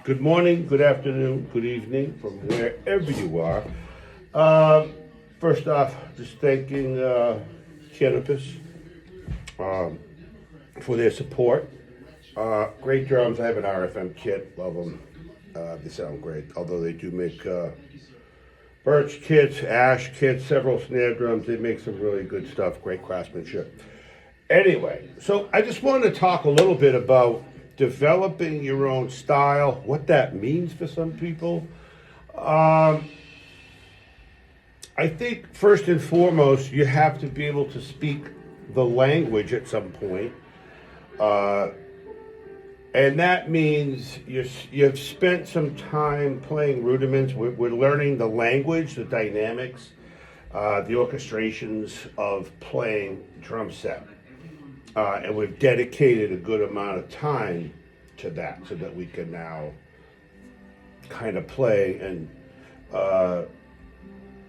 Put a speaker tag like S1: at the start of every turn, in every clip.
S1: Good morning, good afternoon, good evening from wherever you are. First off, just thanking Cannabis for their support. Great drums. I have an RFM kit. Love them. They sound great. Although they do make birch kits, ash kits, several snare drums. They make some really good stuff. Great craftsmanship. Anyway, so I just wanted to talk a little bit about developing your own style, what that means for some people. I think first and foremost, you have to be able to speak the language at some point. And that means you've spent some time playing rudiments. We're learning the language, the dynamics, the orchestrations of playing drum set. And we've dedicated a good amount of time to that so that we can now kind of play and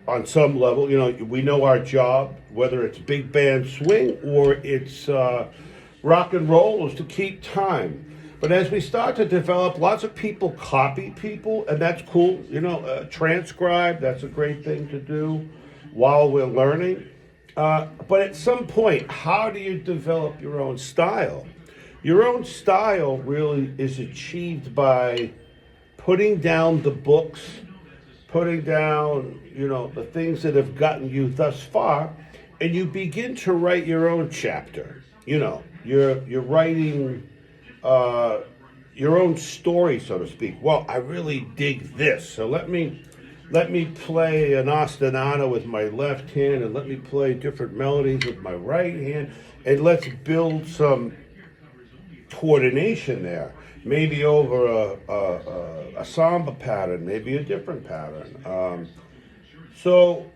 S1: on some level, we know our job, whether it's big band swing or it's rock and roll, is to keep time. But as we start to develop, lots of people copy people, and that's cool. Transcribe, that's a great thing to do while we're learning. But at some point, how do you develop your own style? Your own style really is achieved by putting down the books, putting down, the things that have gotten you thus far, and you begin to write your own chapter. You're writing your own story, so to speak. Well, I really dig this, so let me play an ostinato with my left hand, and let me play different melodies with my right hand, and let's build some coordination there. Maybe over a samba pattern, maybe a different pattern. So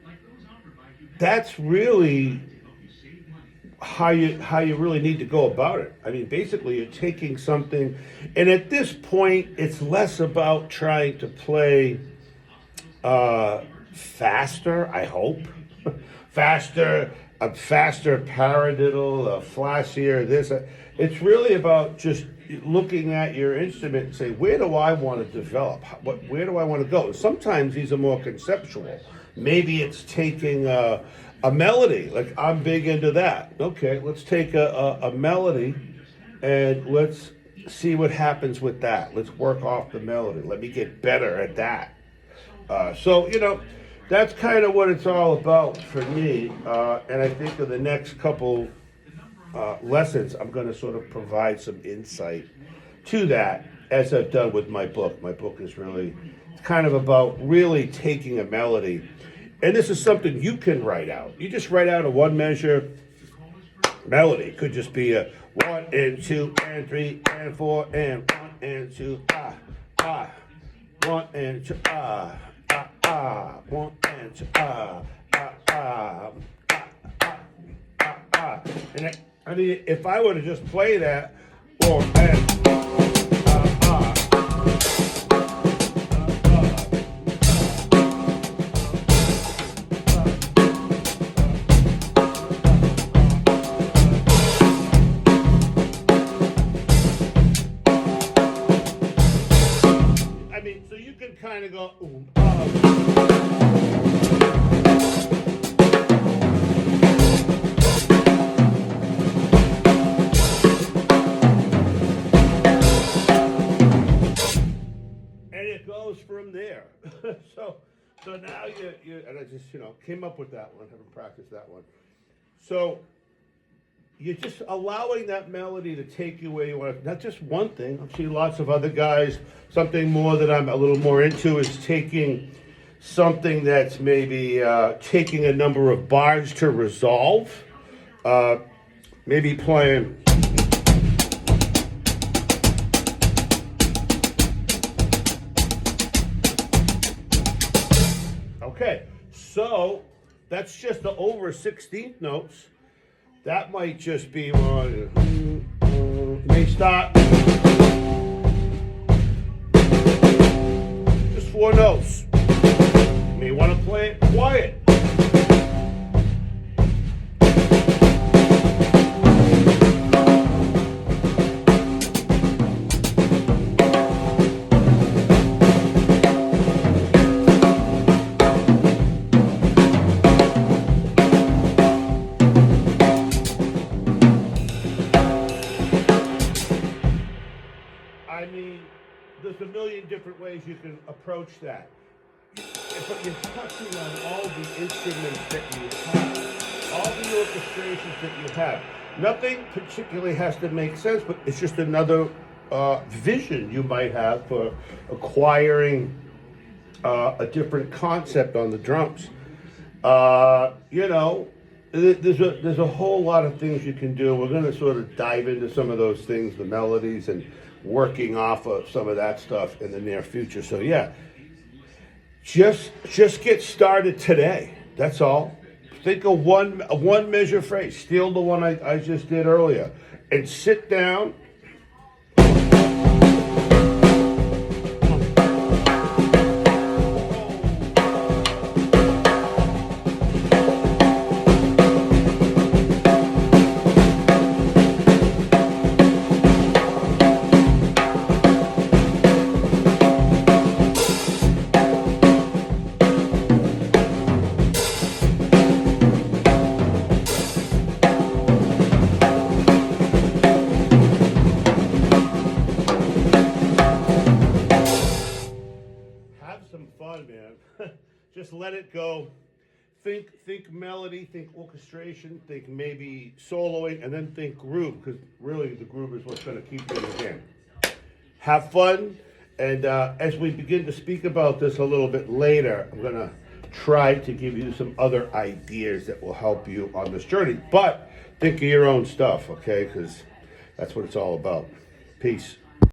S1: that's really how you really need to go about it. I mean, basically, you're taking something, and at this point, it's less about trying to play faster, I hope. a faster paradiddle, a flashier this. It's really about just looking at your instrument and say, where do I want to develop? Where do I want to go? And sometimes these are more conceptual. Maybe it's taking a melody, like I'm big into that. Okay, let's take a melody and let's see what happens with that. Let's work off the melody. Let me get better at that. So that's kind of what it's all about for me. And I think in the next couple lessons, I'm going to sort of provide some insight to that, as I've done with my book. My book is really kind of about really taking a melody. And this is something you can write out. You just write out a one measure melody. It could just be a 1 and 2 and 3 and 4 and 1 and 2 1 and 2 1 and 2 And I mean, if I were to just play that, or so you can kind of go, and it goes from there. so now you and I just came up with that one. Haven't practiced that one. So you're just allowing that melody to take you where you want. Not just one thing. I've seen lots of other guys. Something more that I'm a little more into is taking something that's maybe taking a number of bars to resolve. Maybe playing. Okay, so that's just the over 16th notes. That might just be may start just 4 notes. You may want to play it quiet. there's a million different ways you can approach that. But you're touching on all the instruments that you have, all the orchestrations that you have. Nothing particularly has to make sense, but it's just another vision you might have for acquiring a different concept on the drums. You know, there's a whole lot of things you can do. We're going to sort of dive into some of those things, the melodies, and working off of some of that stuff in the near future. So yeah, just get started today. That's all. Think of one measure phrase. Steal the one I just did earlier, and sit down. Some fun, man. Just let it go. Think melody, think orchestration, think maybe soloing, and then think groove, because really the groove is what's going to keep you in the game. Have fun, and as we begin to speak about this a little bit later, I'm going to try to give you some other ideas that will help you on this journey. But think of your own stuff, okay? Because that's what it's all about. Peace.